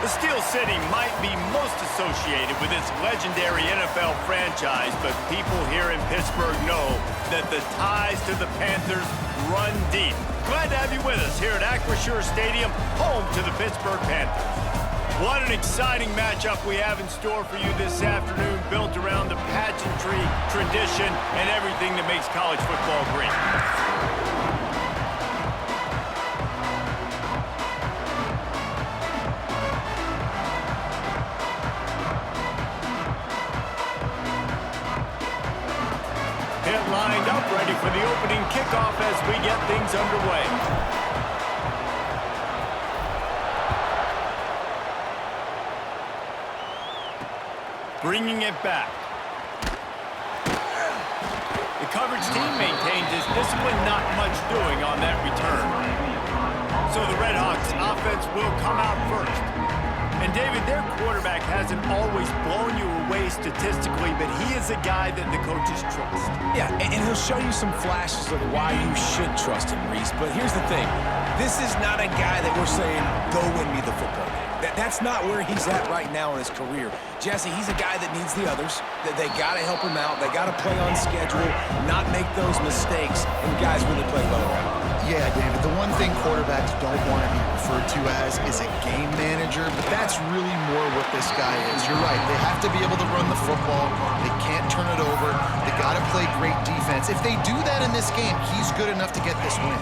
The Steel City might be most associated with this legendary NFL franchise, but people here in Pittsburgh know that the ties to the Panthers run deep. Glad to have you with us here at Acrisure Stadium, home to the Pittsburgh Panthers. What an exciting matchup we have in store for you this afternoon, built around the pageantry, tradition, and everything that makes college football great. Pitt lined up, ready for the opening kickoff as we get things underway. Bringing it back. The coverage team maintains his discipline, not much doing on that return. So the Red Hawks offense will come out first. And David, their quarterback hasn't always blown you away statistically, but he is a guy that the coaches trust. Yeah, and he'll show you some flashes of why you should trust him, Reese. But here's the thing. This is not a guy that we're saying, go win me the football game. That's not where he's at right now in his career. Jesse, he's a guy that needs the others. They got to help him out. They got to play on schedule, not make those mistakes, and guys really play well around. Yeah, David, the one thing quarterbacks don't want to be referred to as is a game manager, but that's really more what this guy is. You're right. They have to be able to run the football. They can't turn it over. They got to play great defense. If they do that in this game, he's good enough to get this win.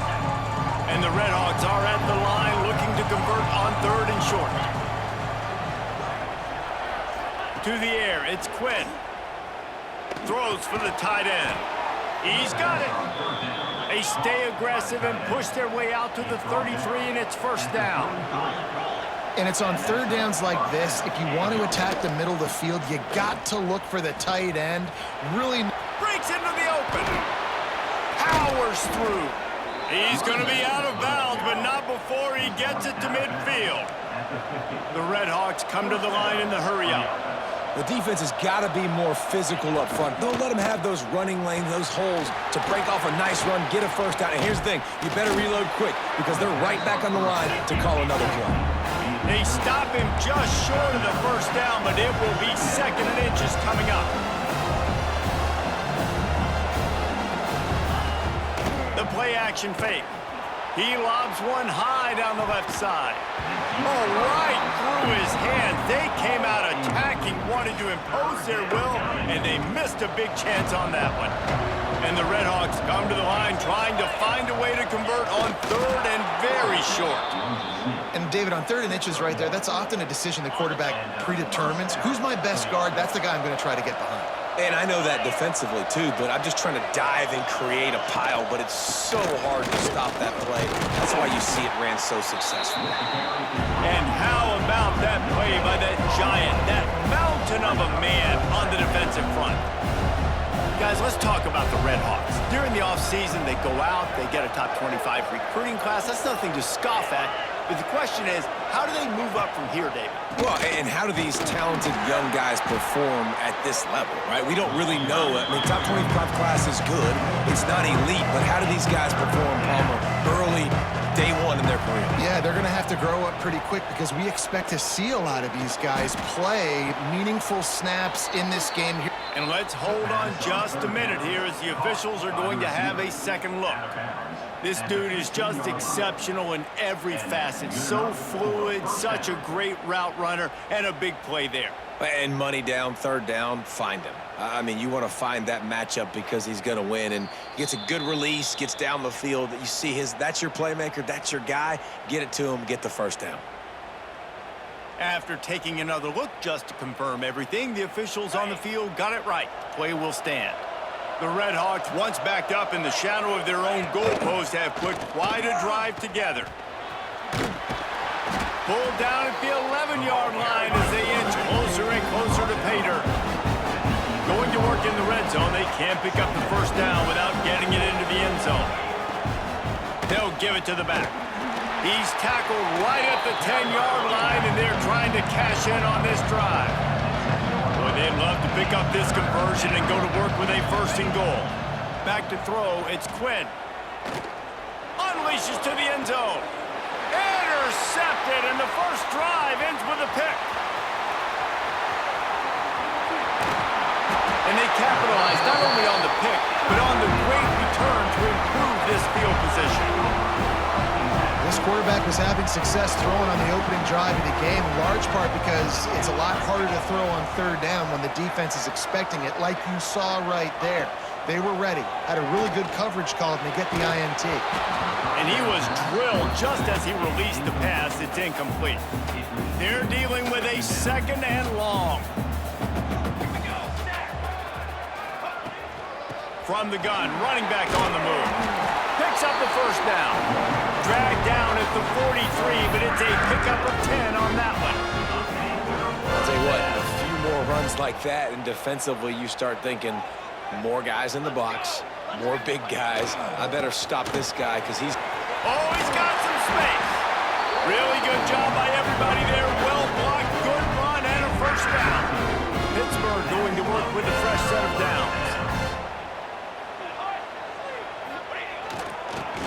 And the Red Hawks are at the line looking to convert on 3rd and short. To the air, it's Quinn. Throws for the tight end. He's got it. They stay aggressive and push their way out to the 33, and it's first down. And it's on 3rd downs like this. If you want to attack the middle of the field, you got to look for the tight end. Really breaks into the open. Powers through. He's going to be out of bounds, but not before he gets it to midfield. The Red Hawks come to the line in the hurry-up. The defense has got to be more physical up front. Don't let them have those running lanes, those holes to break off a nice run, get a first down. And here's the thing, you better reload quick because they're right back on the line to call another play. They stop him just short of the first down, but it will be 2nd and inches coming up. The play action fake. He lobs one high down the left side. Oh, right through his hand. They came out attacking, wanted to impose their will, and they missed a big chance on that one. And the Red Hawks come to the line trying to find a way to convert on 3rd and very short. And David, on 3rd and inches right there, that's often a decision the quarterback predetermines. Who's my best guard? That's the guy I'm going to try to get behind. And I know that defensively, too, but I'm just trying to dive and create a pile, but it's so hard to stop that play. That's why you see it ran so successfully. And how about that play by that giant, that mountain of a man on the defensive front? Guys, let's talk about the Red Hawks. During the offseason, they go out, they get a top 25 recruiting class. That's nothing to scoff at. But the question is, how do they move up from here, David? Well, and how do these talented young guys perform at this level, right? We don't really know. I mean, top 25 class is good. It's not elite, but how do these guys perform, Palmer, early, day one in their career? Yeah, they're going to have to grow up pretty quick because we expect to see a lot of these guys play meaningful snaps in this game here. And let's hold on just a minute here as the officials are going to have a second look. This dude is just exceptional in every facet. So fluid, such a great route runner, and a big play there. And money down, 3rd down, find him. I mean, you want to find that matchup because he's going to win, and gets a good release, gets down the field. You see that's your playmaker, that's your guy. Get it to him, get the first down. After taking another look just to confirm everything, the officials on the field got it right. Play will stand. The Red Hawks, once backed up in the shadow of their own goalpost, have put quite a drive together. Pulled down at the 11-yard line as they inch closer and closer to pay dirt. Going to work in the red zone, they can't pick up the first down without getting it into the end zone. They'll give it to the back. He's tackled right at the 10-yard line, and they're trying to cash in on this drive. Boy, they'd love to pick up this conversion and go to work with a 1st and goal. Back to throw, it's Quinn. Unleashes to the end zone. Intercepted, and the first drive ends with a capitalize not only on the pick, but on the great return to improve this field position. This quarterback was having success throwing on the opening drive of the game, in large part because it's a lot harder to throw on third down when the defense is expecting it, like you saw right there. They were ready, had a really good coverage call, and they get the INT. And he was drilled just as he released the pass. It's incomplete. They're dealing with a 2nd and long. From the gun, running back on the move. Picks up the first down. Dragged down at the 43, but it's a pickup of 10 on that one. I'll tell you what, a few more runs like that, and defensively you start thinking, more guys in the box, more big guys. I better stop this guy because he's... Oh, he's got some space. Really good job by everybody there. Well blocked, good run, and a first down. Pittsburgh going to work with a fresh set of downs.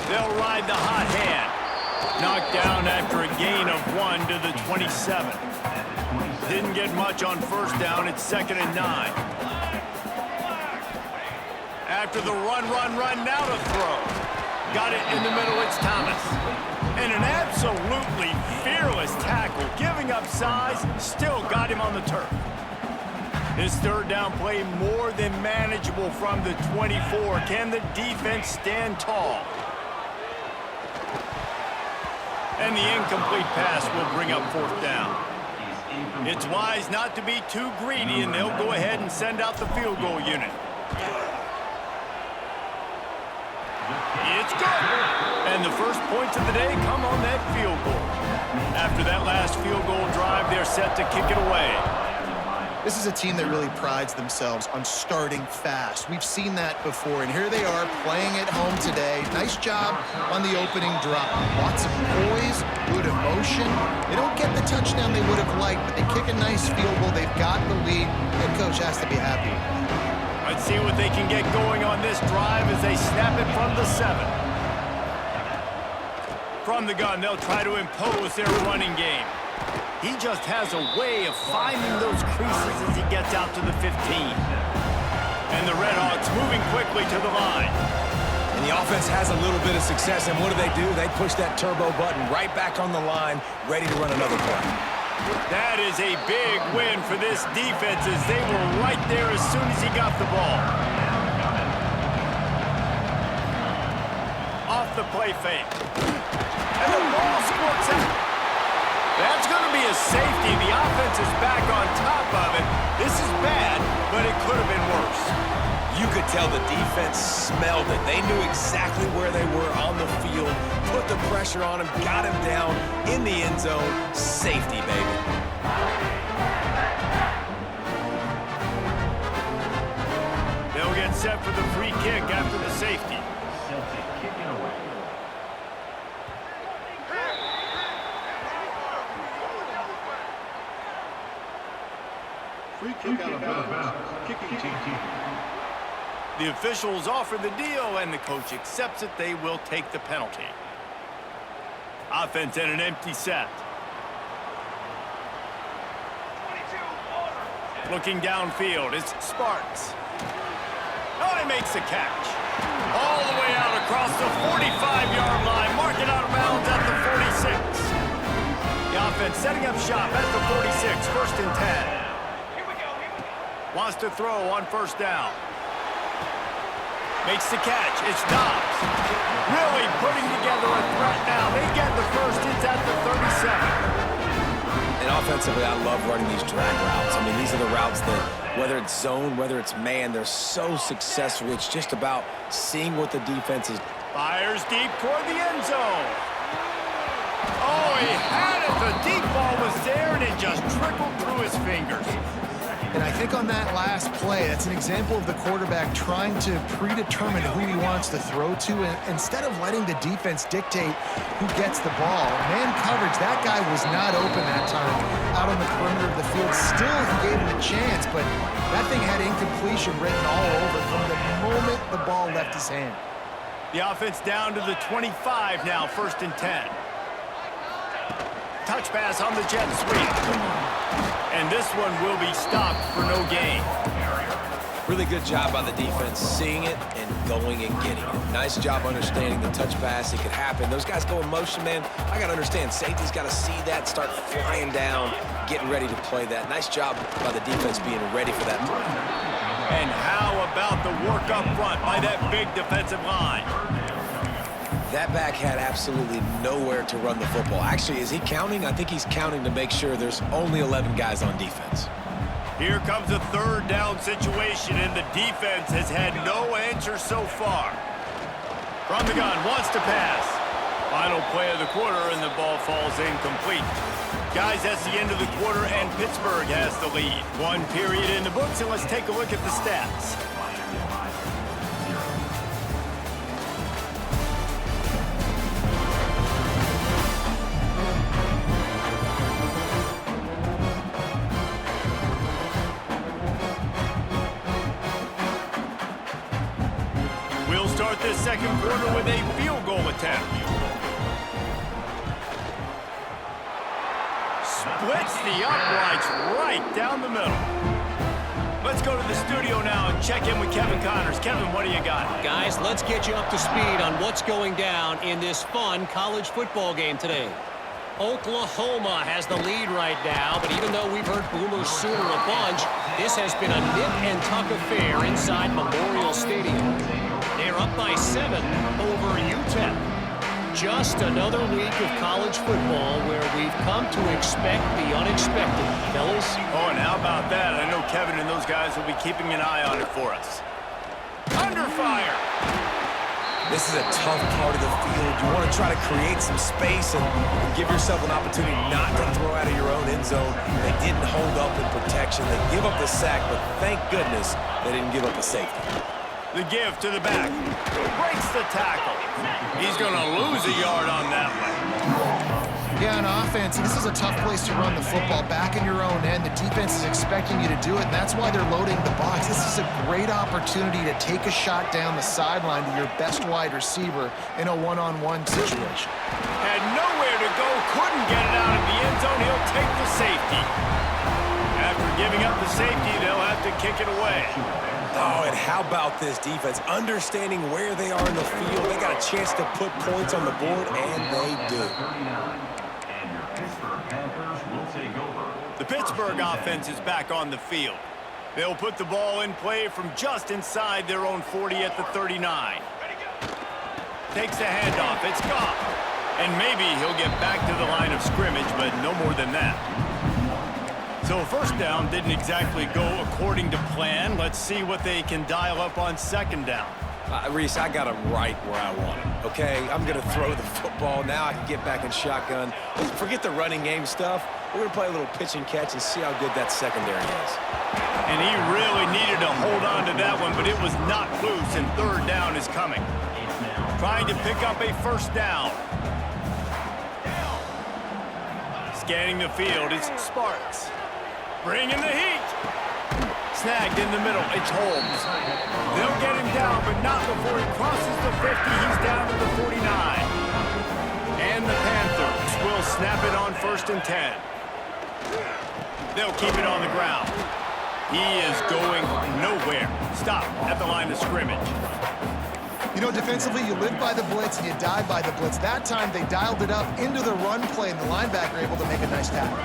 They'll ride the hot hand. Knocked down after a gain of 1 to the 27. Didn't get much on first down. It's 2nd and 9. After the run, now to throw. Got it in the middle, it's Thomas. And an absolutely fearless tackle, giving up size, still got him on the turf. This third down play more than manageable from the 24. Can the defense stand tall? And the incomplete pass will bring up 4th down. It's wise not to be too greedy, and they'll go ahead and send out the field goal unit. It's good. And the first points of the day come on that field goal. After that last field goal drive, they're set to kick it away. This is a team that really prides themselves on starting fast. We've seen that before, and here they are playing at home today. Nice job on the opening drive. Lots of poise, good emotion. They don't get the touchdown they would have liked, but they kick a nice field goal. They've got the lead. Head coach has to be happy with that. Let's see what they can get going on this drive as they snap it from the 7. From the gun, they'll try to impose their running game. He just has a way of finding those creases as he gets out to the 15. And the Redhawks moving quickly to the line. And the offense has a little bit of success, and what do? They push that turbo button right back on the line, ready to run another play. That is a big win for this defense as they were right there as soon as he got the ball. Off the play fake. And the ball squirts out. That's going to be a safety. The offense is back on top of it. This is bad, but it could have been worse. You could tell the defense smelled it. They knew exactly where they were on the field, put the pressure on him, got him down in the end zone. Safety, baby. They'll get set for the free kick after the safety. Free kick out of bounds. Kicking team. The officials offer the deal, and the coach accepts it. They will take the penalty. Offense in an empty set. Looking downfield, it's Sparks. Oh, he makes the catch. All the way out across the 45-yard line. Mark it out of bounds at the 46. The offense setting up shop at the 46. 1st and 10. Wants to throw on first down. Makes the catch. It's Dobbs. Really putting together a threat now. They get the first. It's at the 37. And offensively, I love running these drag routes. I mean, these are the routes that, whether it's zone, whether it's man, they're so successful. It's just about seeing what the defense is. Fires deep toward the end zone. Oh, he had it. The deep ball was there, and it just trickled through his fingers. And I think on that last play, that's an example of the quarterback trying to predetermine who he wants to throw to, and instead of letting the defense dictate who gets the ball. Man coverage, that guy was not open that time out on the perimeter of the field. Still, he gave him a chance, but that thing had incompletion written all over from the moment the ball left his hand. The offense down to the 25 now, 1st and 10. Touch pass on the jet sweep. And this one will be stopped for no gain. Really good job by the defense, seeing it and going and getting it. Nice job understanding the touch pass. It could happen. Those guys go in motion, man. I got to understand, safety's got to see that, start flying down, getting ready to play that. Nice job by the defense being ready for that play. And how about the work up front by that big defensive line? That back had absolutely nowhere to run the football. Actually, is he counting? I think he's counting to make sure there's only 11 guys on defense. Here comes a third down situation, and the defense has had no answer so far. From the gun, wants to pass. Final play of the quarter, and the ball falls incomplete. Guys, that's the end of the quarter, and Pittsburgh has the lead. One period in the books, and let's take a look at the stats. Start this second quarter with a field goal attempt. Splits the uprights right down the middle. Let's go to the studio now and check in with Kevin Connors. Kevin, what do you got? Guys, let's get you up to speed on what's going down in this fun college football game today. Oklahoma has the lead right now, but even though we've heard Boomer Sooner a bunch, this has been a nip-and-tuck affair inside Memorial Stadium. They're up by 7 over UTEP. Just another week of college football where we've come to expect the unexpected, fellas. Oh, and how about that? I know Kevin and those guys will be keeping an eye on it for us. Under fire! This is a tough part of the field. You want to try to create some space and give yourself an opportunity not to throw out of your own end zone. They didn't hold up in protection. They give up the sack, but thank goodness they didn't give up a safety. The give to the back. Breaks the tackle. He's going to lose a yard on that one. Yeah, on offense, this is a tough place to run the football. Back in your own end, the defense is expecting you to do it, and that's why they're loading the box. This is a great opportunity to take a shot down the sideline to your best wide receiver in a one-on-one situation. Had nowhere to go, couldn't get it out of the end zone. He'll take the safety. After giving up the safety, they'll have to kick it away. Oh, and how about this defense? Understanding where they are in the field. They got a chance to put points on the board, and they do. The Pittsburgh offense is back on the field. They'll put the ball in play from just inside their own 40 at the 39. Takes the handoff. It's gone. And maybe he'll get back to the line of scrimmage, but no more than that. So first down didn't exactly go according to plan. Let's see what they can dial up on second down. Reese, I got him right where I want him, okay? I'm going to throw the football. Now I can get back in shotgun. Forget the running game stuff. We're going to play a little pitch and catch and see how good that secondary is. And he really needed to hold on to that one, but it was not loose, and third down is coming. Trying to pick up a first down. Scanning the field, it's Sparks. Bringing the heat. Snagged in the middle, it's Holmes. They'll get him down, but not before he crosses the 50. He's down to the 49. And the Panthers will snap it on 1st and 10. They'll keep it on the ground. He is going nowhere. Stop at the line of scrimmage. You know, defensively, you live by the blitz and you die by the blitz. That time, they dialed it up into the run play, and the linebacker able to make a nice tackle.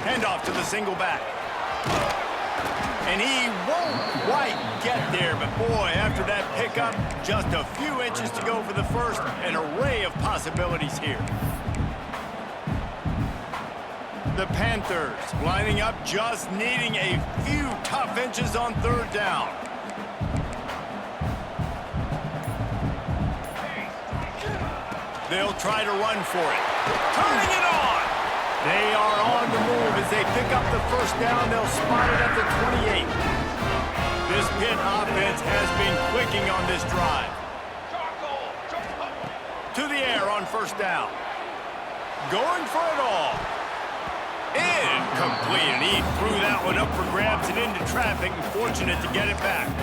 Handoff to the single back. And he won't quite get there, but boy, after that pickup, just a few inches to go for the first. An array of possibilities here. The Panthers lining up, just needing a few tough inches on third down. They'll try to run for it. Turning it on! They are on the move as they pick up the first down. They'll spot it at the 28. This Pitt offense has been clicking on this drive. To the air on first down. Going for it all. Incomplete, and he threw that one up for grabs and into traffic, and fortunate to get it back.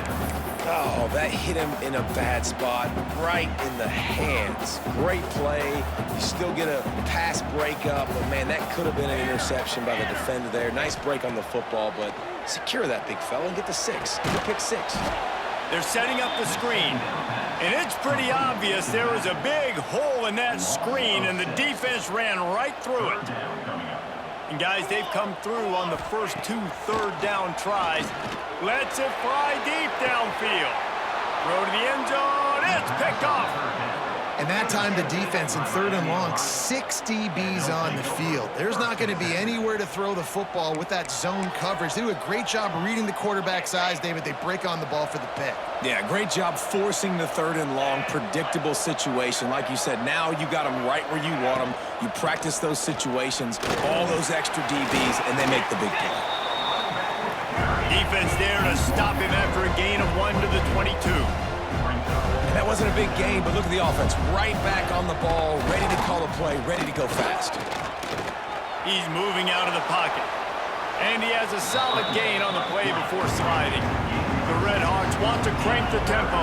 Oh, that hit him in a bad spot, right in the hands. Great play. You still get a pass breakup, but, man, that could have been an interception by the defender there. Nice break on the football, but secure that big fella and get the 6. Get the pick 6. They're setting up the screen. And it's pretty obvious there was a big hole in that screen, and the defense ran right through it. And, guys, they've come through on the first 2 third-down tries. Lets it fly deep downfield. Throw to the end zone. It's picked off. And that time the defense in 3rd and long, 6 DBs on the field. There's not going to be anywhere to throw the football with that zone coverage. They do a great job reading the quarterback's eyes, David. They break on the ball for the pick. Yeah, great job forcing the 3rd and long, predictable situation. Like you said, now you got them right where you want them. You practice those situations, all those extra DBs, and they make the big play. Defense there to stop him after a gain of 1 to the 22. And that wasn't a big game, but look at the offense. Right back on the ball, ready to call a play, ready to go fast. He's moving out of the pocket. And he has a solid gain on the play before sliding. The Red Hawks want to crank the tempo.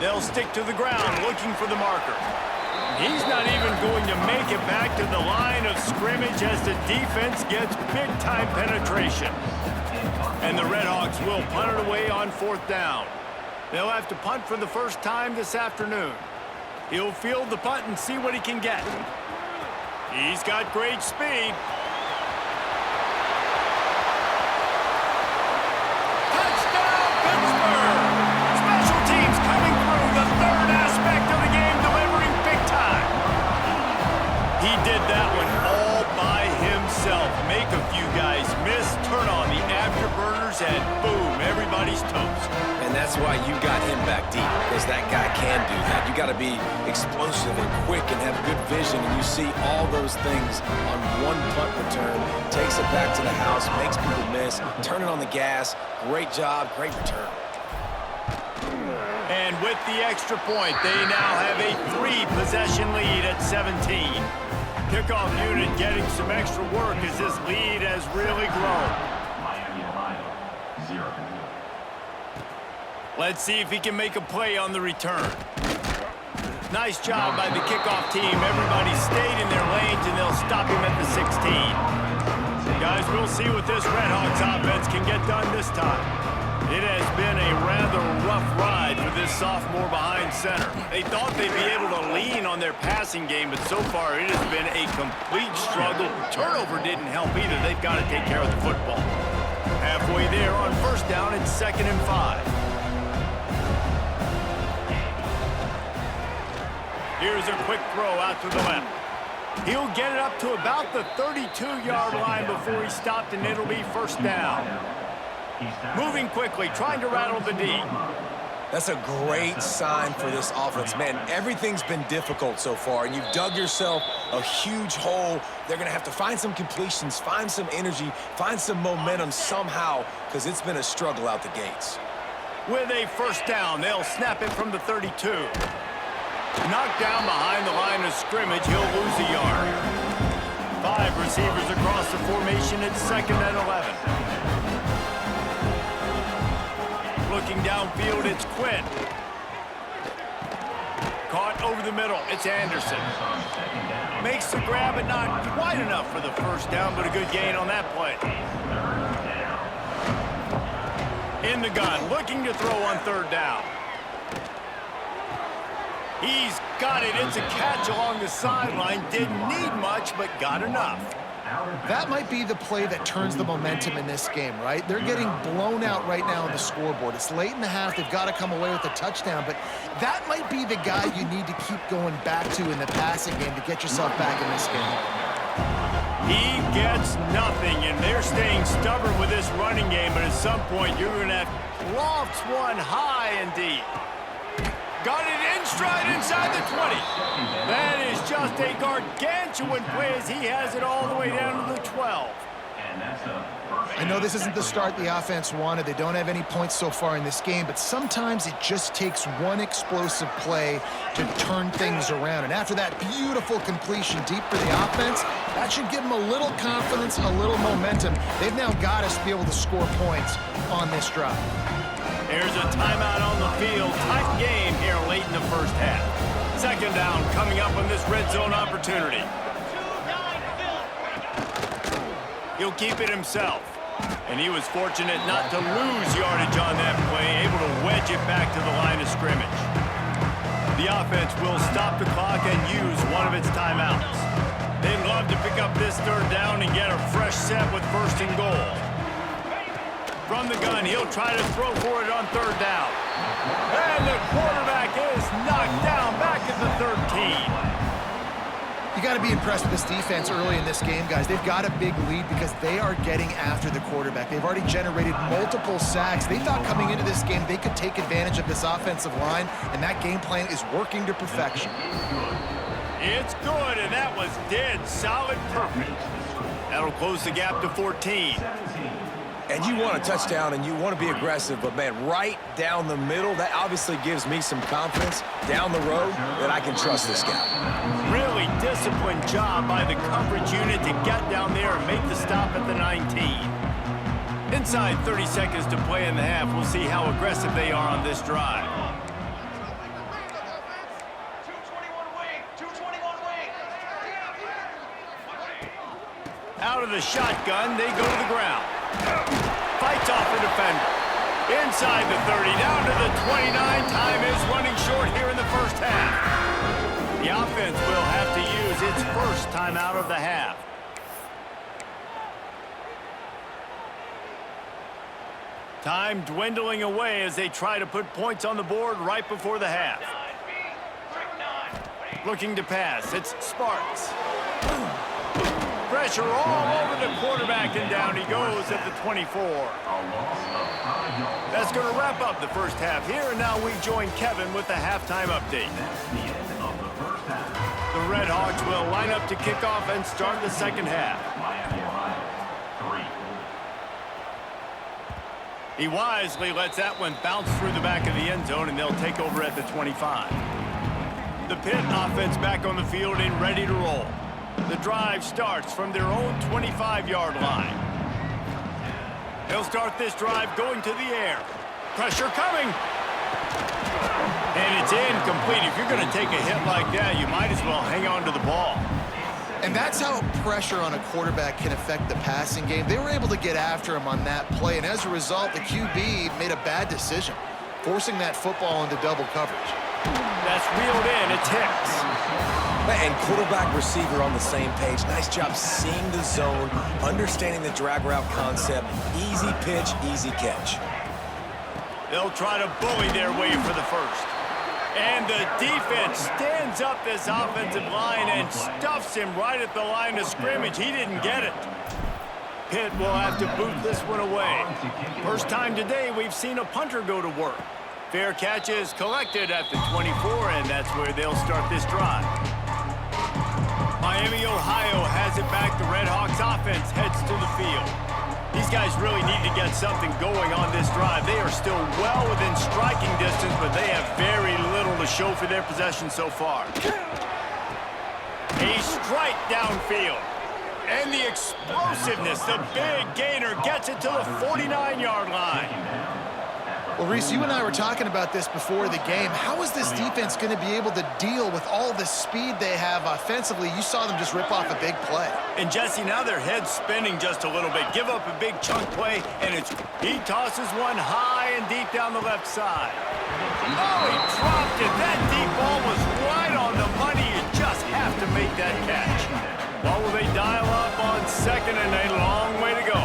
They'll stick to the ground looking for the marker. He's not even going to make it back to the line of scrimmage as the defense gets big-time penetration. And the Red Hawks will punt it away on 4th down. They'll have to punt for the first time this afternoon. He'll field the punt and see what he can get. He's got great speed. Touchdown, Pittsburgh! Special teams coming through, the 3rd aspect of the game, delivering big time. He did that one all by himself. Make a few guys miss, turn on the afterburners, and boom, everybody's toast. And that's why you got him back deep, because that guy can do that. You got to be explosive and quick and have good vision, and you see all those things on one punt return. Takes it back to the house, makes people miss, turning on the gas. Great job, great return. And with the extra point, they now have a 3-possession lead at 17. Kickoff unit getting some extra work as this lead has really grown. Let's see if he can make a play on the return. Nice job by the kickoff team. Everybody stayed in their lanes, and they'll stop him at the 16. Guys, we'll see what this Red Hawks offense can get done this time. It has been a rather rough ride for this sophomore behind center. They thought they'd be able to lean on their passing game, but so far it has been a complete struggle. Turnover didn't help either. They've got to take care of the football. Halfway there on 1st down, it's 2nd and 5. Here's a quick throw out to the left. He'll get it up to about the 32-yard line before he's stopped, and it'll be 1st down. Moving quickly, trying to rattle the D. That's a great sign for this offense. Man, everything's been difficult so far, and you've dug yourself a huge hole. They're going to have to find some completions, find some energy, find some momentum somehow, because it's been a struggle out the gates. With a 1st down, they'll snap it from the 32. Knocked down behind the line of scrimmage, he'll lose a yard. 5 receivers across the formation, it's 2nd and 11. Looking downfield, it's Quinn. Caught over the middle, it's Anderson. Makes the grab, but not quite enough for the 1st down, but a good gain on that play. In the gun, looking to throw on 3rd down. He's got it. It's a catch along the sideline. Didn't need much, but got enough. That might be the play that turns the momentum in this game, right? They're getting blown out right now on the scoreboard. It's late in the half. They've got to come away with a touchdown, but that might be the guy you need to keep going back to in the passing game to get yourself back in this game. He gets nothing, and they're staying stubborn with this running game, but at some point you're going to have lofts one high and deep. Got it in stride inside the 20. That is just a gargantuan play as he has it all the way down to the 12. I know this isn't the start the offense wanted. They don't have any points so far in this game, but sometimes it just takes one explosive play to turn things around. And after that beautiful completion deep for the offense, that should give them a little confidence, a little momentum. They've now got us to be able to score points on this drive. There's a timeout on the field. Tight game here late in the first half. Second down coming up on this red zone opportunity. He'll keep it himself. And he was fortunate not to lose yardage on that play, able to wedge it back to the line of scrimmage. The offense will stop the clock and use one of its timeouts. They'd love to pick up this third down and get a fresh set with first and goal. From the gun, he'll try to throw for it on third down. And the quarterback is knocked down back at the 13. You got to be impressed with this defense early in this game, guys. They've got a big lead because they are getting after the quarterback. They've already generated multiple sacks. They thought coming into this game they could take advantage of this offensive line, and that game plan is working to perfection. It's good, and that was dead solid perfect. That'll close the gap to 14. And you want a touchdown and you want to be aggressive, but man, right down the middle, that obviously gives me some confidence down the road that I can trust this guy. Really disciplined job by the coverage unit to get down there and make the stop at the 19. Inside 30 seconds to play in the half. We'll see how aggressive they are on this drive. Out of the shotgun, they go to the ground. Fights off the defender. Inside the 30, down to the 29. Time is running short here in the first half. The offense will have to use its first timeout of the half. Time dwindling away as they try to put points on the board right before the half. Looking to pass, it's Sparks. Pressure all over the quarterback, and down he goes at the 24. That's going to wrap up the first half here, and now we join Kevin with the halftime update. The Red Hawks will line up to kick off and start the second half. He wisely lets that one bounce through the back of the end zone, and they'll take over at the 25. The Pitt offense back on the field and ready to roll. The drive starts from their own 25-yard line. They'll start this drive going to the air. Pressure coming. And it's incomplete. If you're going to take a hit like that, you might as well hang on to the ball. And that's how pressure on a quarterback can affect the passing game. They were able to get after him on that play, and as a result, the QB made a bad decision, forcing that football into double coverage. That's reeled in. It's Hicks. And quarterback receiver on the same page. Nice job seeing the zone, understanding the drag route concept. Easy pitch, easy catch. They'll try to bully their way for the first. And the defense stands up this offensive line and stuffs him right at the line of scrimmage. He didn't get it. Pitt will have to boot this one away. First time today we've seen a punter go to work. Fair catch is collected at the 24, and that's where they'll start this drive. Miami, Ohio has it back. The Red Hawks offense heads to the field. These guys really need to get something going on this drive. They are still well within striking distance, but they have very little to show for their possession so far. A strike downfield. And the explosiveness, the big gainer gets it to the 49-yard line. Well, Reese, you and I were talking about this before the game. How is this defense going to be able to deal with all the speed they have offensively? You saw them just rip off a big play. And Jesse, now their head's spinning just a little bit. Give up a big chunk play, and he tosses one high and deep down the left side. Oh, he dropped it. That deep ball was right on the money. You just have to make that catch. What will they dial up on second, and a long way to go.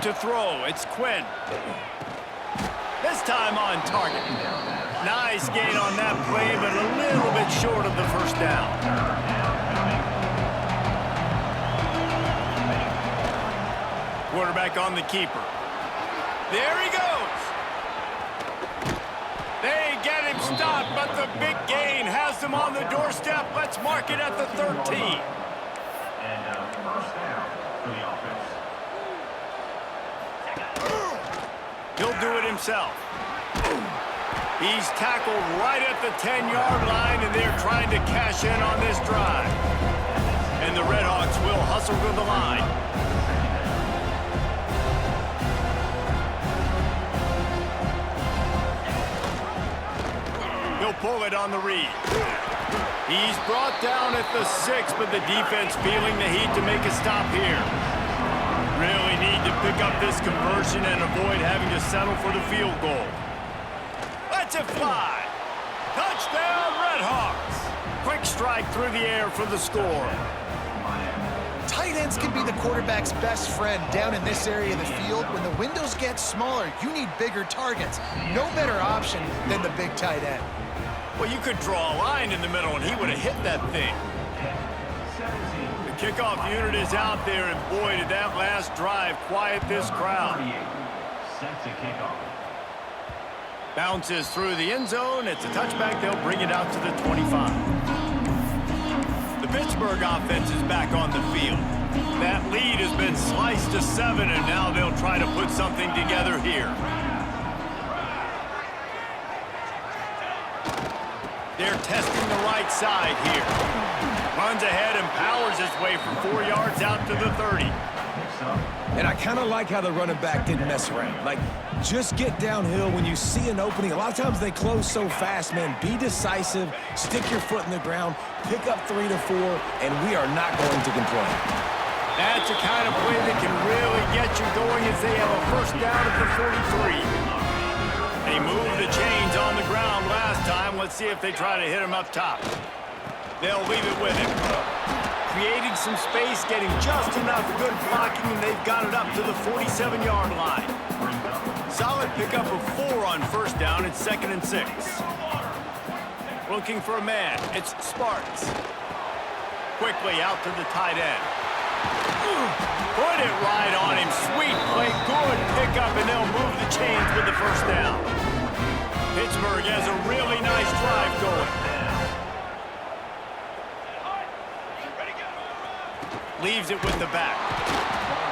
To throw, it's Quinn. This time on target. Nice gain on that play, but a little bit short of the first down. Quarterback on the keeper. There he goes. They get him stopped, but the big gain has them on the doorstep. Let's mark it at the 13. First down for the offense. He'll do it himself. He's tackled right at the 10-yard line, and they're trying to cash in on this drive. And the Redhawks will hustle to the line. He'll pull it on the read. He's brought down at the 6, but the defense feeling the heat to make a stop here. Really need to pick up this conversion and avoid having to settle for the field goal. Let's it fly. Touchdown, Redhawks. Quick strike through the air for the score. Tight ends can be the quarterback's best friend down in this area of the field. When the windows get smaller, you need bigger targets. No better option than the big tight end. Well, you could draw a line in the middle, and he would have hit that thing. The kickoff unit is out there, and boy, did that last drive quiet this crowd. Set to kickoff. Bounces through the end zone. It's a touchback. They'll bring it out to the 25. The Pittsburgh offense is back on the field. That lead has been sliced to 7, and now they'll try to put something together here. They're testing the right side here. Runs ahead and powers his way for 4 yards out to the 30. And I kind of like how the running back didn't mess around. Like, just get downhill when you see an opening. A lot of times they close so fast, man. Be decisive, stick your foot in the ground, pick up 3 to 4, and we are not going to complain. That's the kind of play that can really get you going as they have a first down at the 43. They moved the chains on the ground last time. Let's see if they try to hit him up top. They'll leave it with him. Creating some space, getting just enough good blocking, and they've got it up to the 47-yard line. Solid pickup of 4 on first down. It's 2nd and 6. Looking for a man. It's Sparks. Quickly out to the tight end. Put it right on him. Sweet play. Good pickup, and they'll move the chains with the first down. Pittsburgh has a really nice drive going. Leaves it with the back.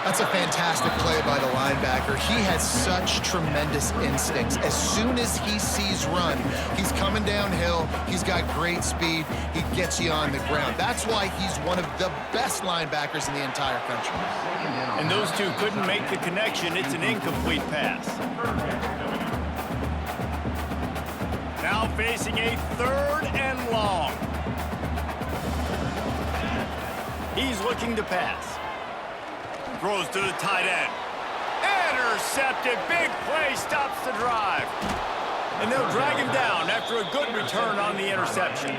That's a fantastic play by the linebacker. He has such tremendous instincts. As soon as he sees run, he's coming downhill. He's got great speed. He gets you on the ground. That's why he's one of the best linebackers in the entire country. And those two couldn't make the connection. It's an incomplete pass. Now facing a 3rd and long. He's looking to pass. Throws to the tight end. Intercepted. Big play stops the drive. And they'll drag him down after a good return on the interception.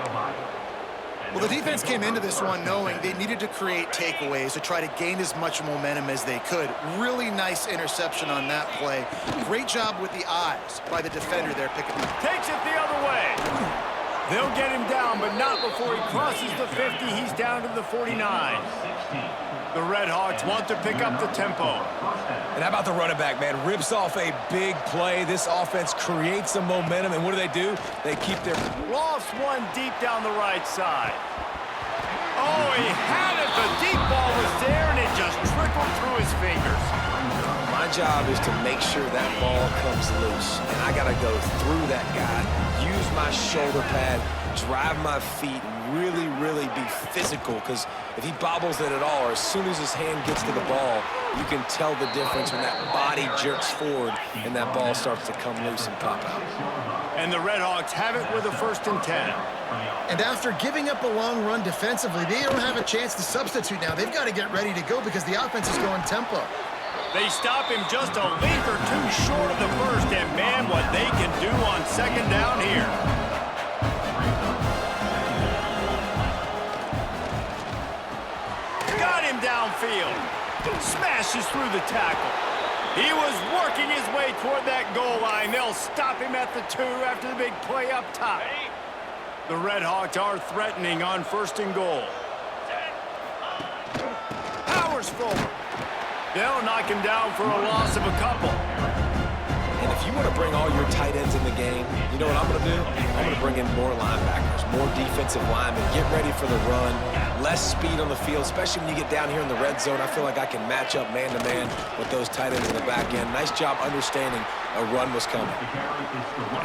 Well, the defense came into this one knowing they needed to create takeaways to try to gain as much momentum as they could. Really nice interception on that play. Great job with the eyes by the defender there picking him up. Takes it the other way. They'll get him down, but not before he crosses the 50. He's down to the 49. The Redhawks want to pick up the tempo. And how about the running back, man? Rips off a big play. This offense creates some momentum, and what do? They keep their... Lost one deep down the right side. Oh, he had it. The deep ball was there, and it just trickled through his fingers. My job is to make sure that ball comes loose, and I got to go through that guy, use my shoulder pad, drive my feet, really, really be physical, because if he bobbles it at all, or as soon as his hand gets to the ball, you can tell the difference when that body jerks forward and that ball starts to come loose and pop out. And the Redhawks have it with a 1st and 10. And after giving up a long run defensively, they don't have a chance to substitute now. They've got to get ready to go because the offense is going tempo. They stop him just a leap or 2 short of the first, and man, what they can do on 2nd down here. Got him downfield. Smashes through the tackle. He was working his way toward that goal line. They'll stop him at the 2 after the big play up top. The Redhawks are threatening on 1st and goal. Powers forward. They'll knock him down for a loss of a couple. And if you want to bring all your tight ends in the game, you you know what I'm going to do? I'm going to bring in more linebackers, more defensive linemen, get ready for the run, less speed on the field, especially when you get down here in the red zone. I feel like I can match up man-to-man with those tight ends in the back end. Nice job understanding a run was coming.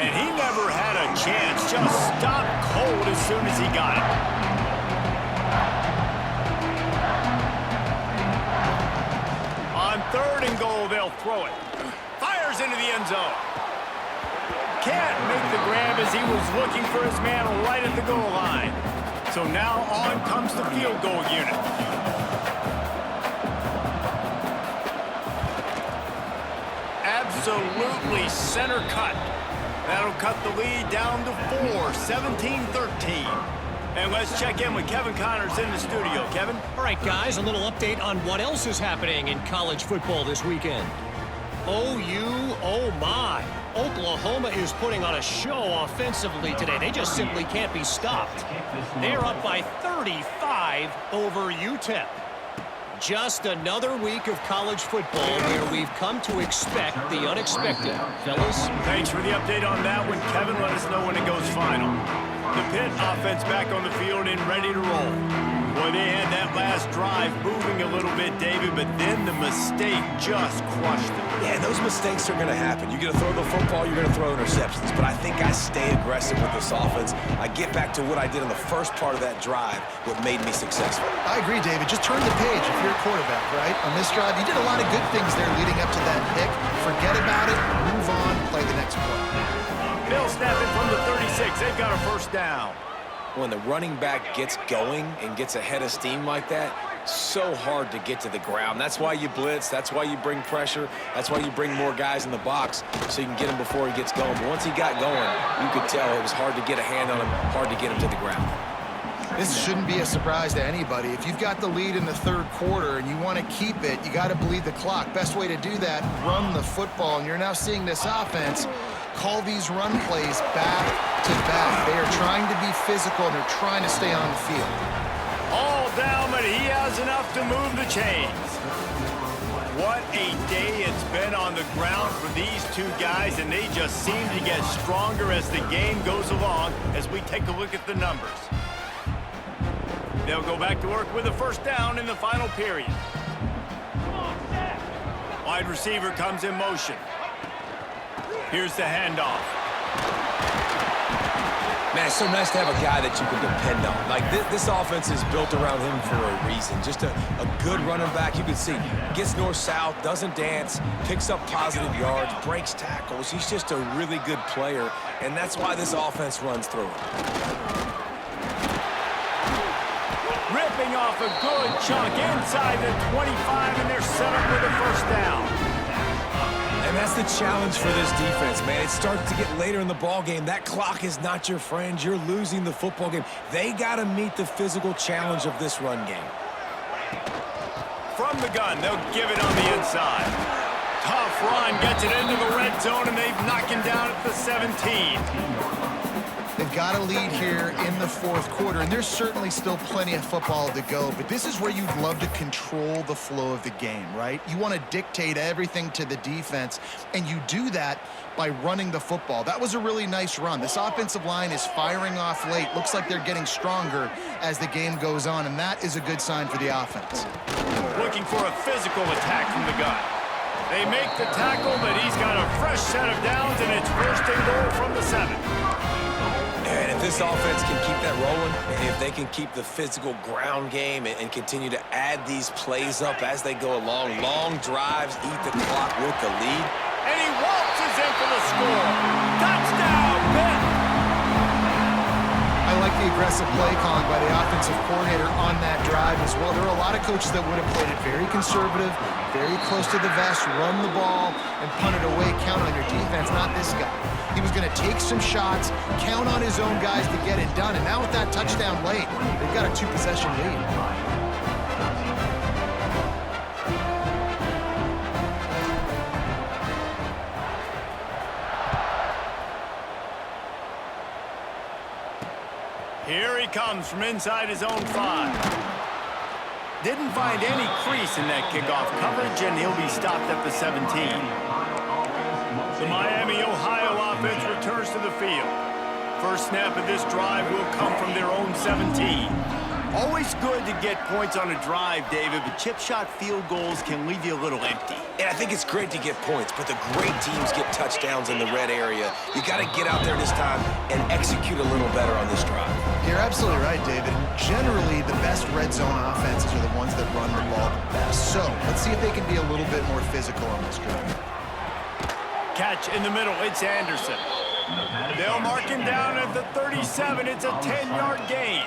And he never had a chance, just stopped cold as soon as he got it. On 3rd and goal, they'll throw it. Fires into the end zone. Can't make the grab as he was looking for his man right at the goal line. So now on comes the field goal unit. Absolutely center cut. That'll cut the lead down to 4, 17-13. And let's check in with Kevin Connors in the studio. Kevin? All right, guys, a little update on what else is happening in college football this weekend. Oh my. Oklahoma is putting on a show offensively today. They just simply can't be stopped. They're up by 35 over UTEP. Just another week of college football where we've come to expect the unexpected. Fellas? Thanks for the update on that one, Kevin. Let us know when it goes final. The Pitt offense back on the field and ready to roll. Boy, they had that last drive moving a little bit, David, but then the mistake just crushed them. Yeah, those mistakes are going to happen. You're going to throw the football, you're going to throw interceptions. But I think I stay aggressive with this offense. I get back to what I did in the first part of that drive, what made me successful. I agree, David. Just turn the page if you're a quarterback, right? On this drive, you did a lot of good things there leading up to that pick. Forget about it, move on, play the next play. Bill snapping from the 36. They've got a first down. When the running back gets going and gets ahead of steam like that, so hard to get to the ground. That's why you blitz. That's why you bring pressure. That's why you bring more guys in the box so you can get him before he gets going. But once he got going, you could tell it was hard to get a hand on him, hard to get him to the ground. This shouldn't be a surprise to anybody. If you've got the lead in the 3rd quarter and you want to keep it, you got to bleed the clock. Best way to do that, run the football. And you're now seeing this offense call these run plays back to back. They are trying to be physical, and they're trying to stay on the field. All down, but he has enough to move the chains. What a day it's been on the ground for these two guys, and they just seem to get stronger as the game goes along as we take a look at the numbers. They'll go back to work with a first down in the final period. Wide receiver comes in motion. Here's the handoff. Man, it's so nice to have a guy that you can depend on. Like, this offense is built around him for a reason. Just a good running back. You can see, gets north-south, doesn't dance, picks up positive yards, breaks tackles. He's just a really good player, and that's why this offense runs through him. Ripping off a good chunk inside the 25, and they're set up with a first down. And that's the challenge for this defense, man. It starts to get later in the ball game. That clock is not your friend. You're losing the football game. They got to meet the physical challenge of this run game. From the gun, they'll give it on the inside. Tough run, gets it into the red zone, and they've knocked him down at the 17. They've got a lead here in the 4th quarter, and there's certainly still plenty of football to go, but this is where you'd love to control the flow of the game, right? You want to dictate everything to the defense, and you do that by running the football. That was a really nice run. This offensive line is firing off late. Looks like they're getting stronger as the game goes on, and that is a good sign for the offense. Looking for a physical attack from the gun. They make the tackle, but he's got a fresh set of downs, and it's first and goal from the 7. And if this offense can keep that rolling, if they can keep the physical ground game and continue to add these plays up as they go along, long drives, eat the clock with the lead. And he waltzes in for the score. Touchdown, Pitt! I like the aggressive play calling by the offensive coordinator on that drive as well. There are a lot of coaches that would have played it very conservative, very close to the vest, run the ball, and punt it away, count on your defense. Not this guy. He was going to take some shots, count on his own guys to get it done. And now with that touchdown late, they've got a 2-possession lead. Here he comes from inside his own 5. Didn't find any crease in that kickoff coverage, and he'll be stopped at the 17. The Miami, Ohio offense returns quarters to the field. First snap of this drive will come from their own 17. Always good to get points on a drive, David, but chip shot field goals can leave you a little empty. And I think it's great to get points, but the great teams get touchdowns in the red area. You got to get out there this time and execute a little better on this drive. You're absolutely right, David. Generally, the best red zone offenses are the ones that run the ball the best. So let's see if they can be a little bit more physical on this drive. Catch in the middle, it's Anderson. They'll mark him down at the 37. It's a 10-yard gain.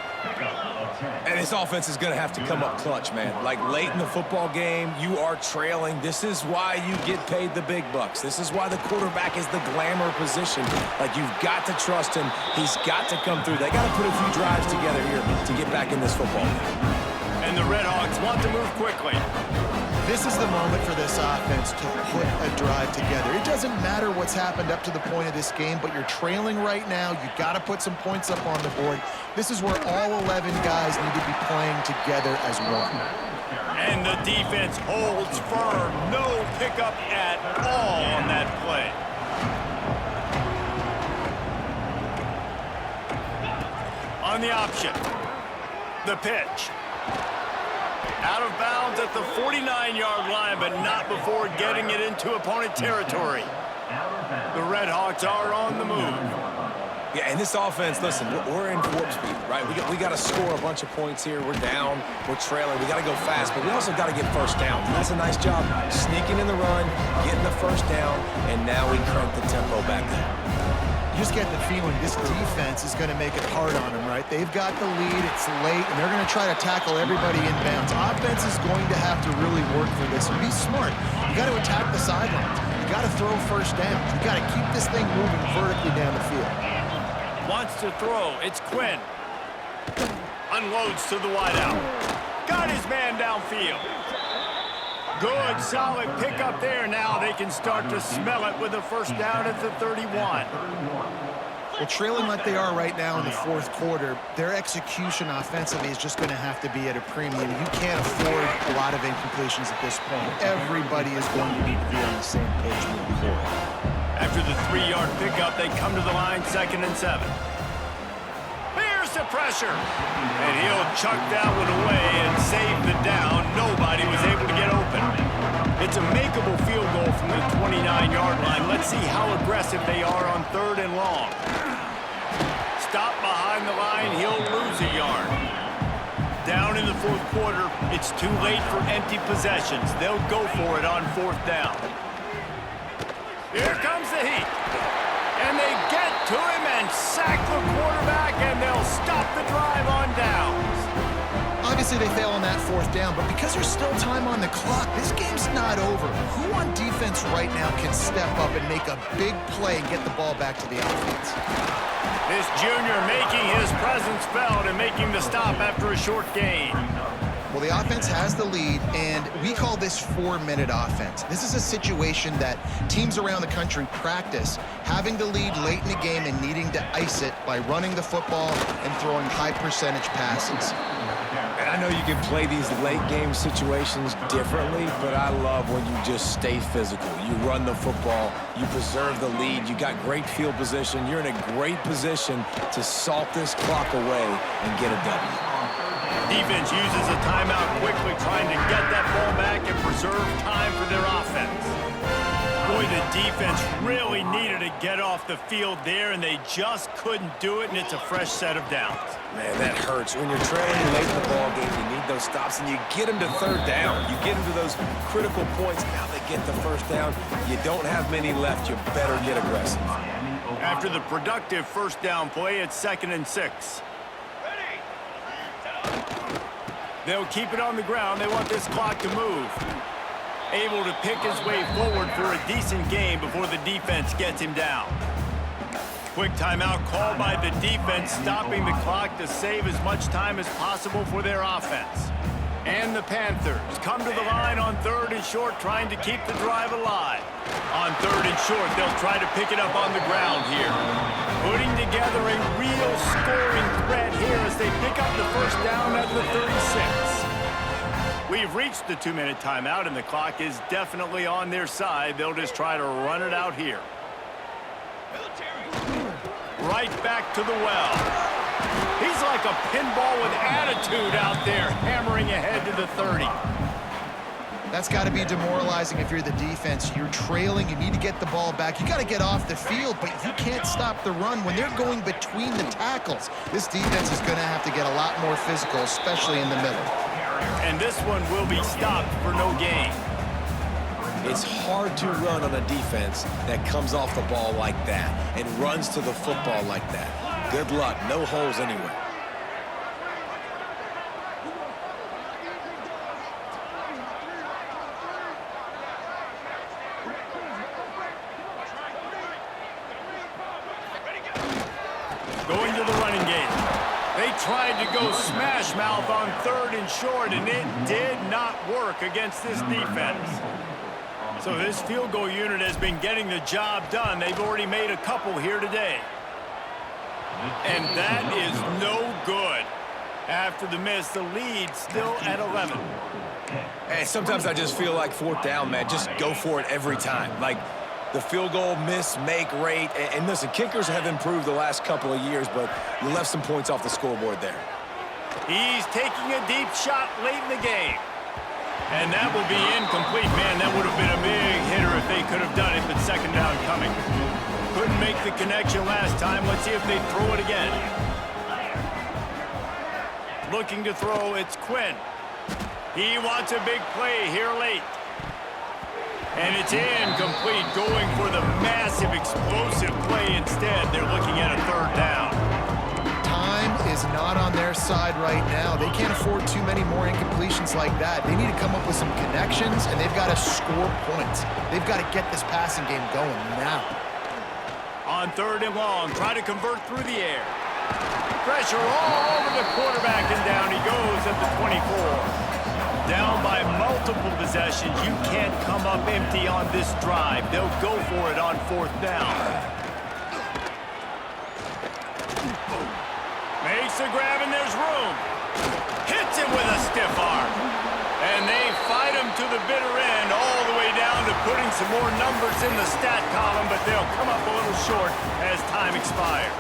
And this offense is going to have to come up clutch, man. Like late in the football game, you are trailing. This is why you get paid the big bucks. This is why the quarterback is the glamour position. Like, you've got to trust him. He's got to come through. They got to put a few drives together here to get back in this football game. And the Redhawks want to move quickly. This is the moment for this offense to put a drive together. It doesn't matter what's happened up to the point of this game, but you're trailing right now. You've got to put some points up on the board. This is where all 11 guys need to be playing together as one. And the defense holds firm. No pickup at all on that play. On the option, the pitch. Out of bounds at the 49-yard line, but not before getting it into opponent territory. The Redhawks are on the move. Yeah, and this offense, listen, we're in warp speed, right? We got to score a bunch of points here. We're down, we're trailing. We got to go fast, but we also got to get first down. And that's a nice job sneaking in the run, getting the first down, and now we crank the tempo back up. You just get the feeling this defense is going to make it hard on them, right? They've got the lead, it's late, and they're going to try to tackle everybody inbounds. Offense is going to have to really work for this and be smart. You got to attack the sidelines. You got to throw first down. You got to keep this thing moving vertically down the field. Wants to throw. It's Quinn. Unloads to the wideout. Got his man downfield. Good, solid pickup there. Now they can start to smell it with a first down at the 31. Well, trailing like they are right now in the fourth quarter, their execution offensively is just going to have to be at a premium. You can't afford a lot of incompletions at this point. Everybody is going to need to be on the same page moving forward. After the 3-yard pickup, they come to the line, 2nd and 7. Here's the pressure. And he'll chuck that one away and save the down. Nobody was able to get open. It's a makeable field goal from the 29-yard line. Let's see how aggressive they are on 3rd and long. Stop behind the line, he'll lose a yard. Down in the fourth quarter, it's too late for empty possessions. They'll go for it on 4th down. Here comes the heat. And they get to him and sack the quarterback, and they'll stop the drive on downs. Obviously, they fail on that 4th down, but because there's still time on the clock, this game's not over. Who on defense right now can step up and make a big play and get the ball back to the offense? This junior making his presence felt and making the stop after a short gain. Well, the offense has the lead, and we call this 4-minute offense. This is a situation that teams around the country practice, having the lead late in the game and needing to ice it by running the football and throwing high-percentage passes. And I know you can play these late-game situations differently, but I love when you just stay physical. You run the football, you preserve the lead, you got great field position, you're in a great position to salt this clock away and get a W. Defense uses a timeout quickly, trying to get that ball back and preserve time for their offense. Boy, the defense really needed to get off the field there, and they just couldn't do it, and it's a fresh set of downs. Man, that hurts. When you're trailing late in the ball game, you need those stops, and you get them to 3rd down. You get them to those critical points. Now they get the first down. You don't have many left. You better get aggressive. After the productive first down play, it's 2nd and 6. They'll keep it on the ground. They want this clock to move. Able to pick his way forward for a decent game before the defense gets him down. Quick timeout called by the defense, stopping the clock to save as much time as possible for their offense. And the Panthers come to the line on 3rd and short, trying to keep the drive alive. On 3rd and short, they'll try to pick it up on the ground here. Putting together a real scoring threat here as they pick up the first down at the 36. We've reached the 2-minute timeout, and the clock is definitely on their side. They'll just try to run it out here. right back to the well. He's like a pinball with attitude out there, hammering ahead to the 30. That's got to be demoralizing if you're the defense. You're trailing. You need to get the ball back. You got to get off the field, but you can't stop the run when they're going between the tackles. This defense is going to have to get a lot more physical, especially in the middle. And this one will be stopped for no gain. It's hard to run on a defense that comes off the ball like that and runs to the football like that. Good luck. No holes anywhere. Going to the running game. They tried to go smash mouth on 3rd and short, and it did not work against this defense. So this field goal unit has been getting the job done. They've already made a couple here today. And that is no good. After the miss, the lead still at 11. Hey, sometimes I just feel like 4th down, man. Just go for it every time. Like, the field goal, miss, make, rate. And listen, kickers have improved the last couple of years, but you left some points off the scoreboard there. He's taking a deep shot late in the game. And that will be incomplete. Man, that would have been a big hitter if they could have done it, but 2nd down coming. Couldn't make the connection last time. Let's see if they throw it again. Looking to throw, it's Quinn. He wants a big play here late. And it's incomplete, going for the massive explosive play instead. They're looking at a 3rd down. Time is not on their side right now. They can't afford too many more incompletions like that. They need to come up with some connections, and they've got to score points. They've got to get this passing game going now. On 3rd and long, try to convert through the air. Pressure all over the quarterback, and down he goes at the 24. Down by multiple possessions. You can't come up empty on this drive. They'll go for it on 4th down. Makes a grab and there's room. Hits it with a stiff arm. And they fight him to the bitter end, all the way down to putting some more numbers in the stat column, but they'll come up a little short as time expires.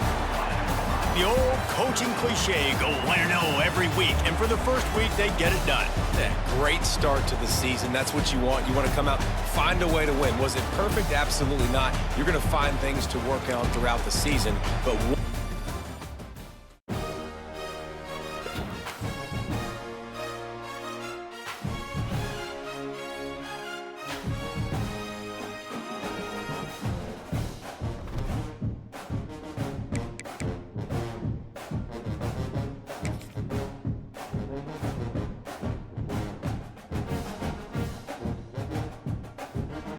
The old coaching cliche, go 1-0 every week, and for the first week, they get it done. Yeah, great start to the season. That's what you want. You want to come out, find a way to win. Was it perfect? Absolutely not. You're going to find things to work on throughout the season, but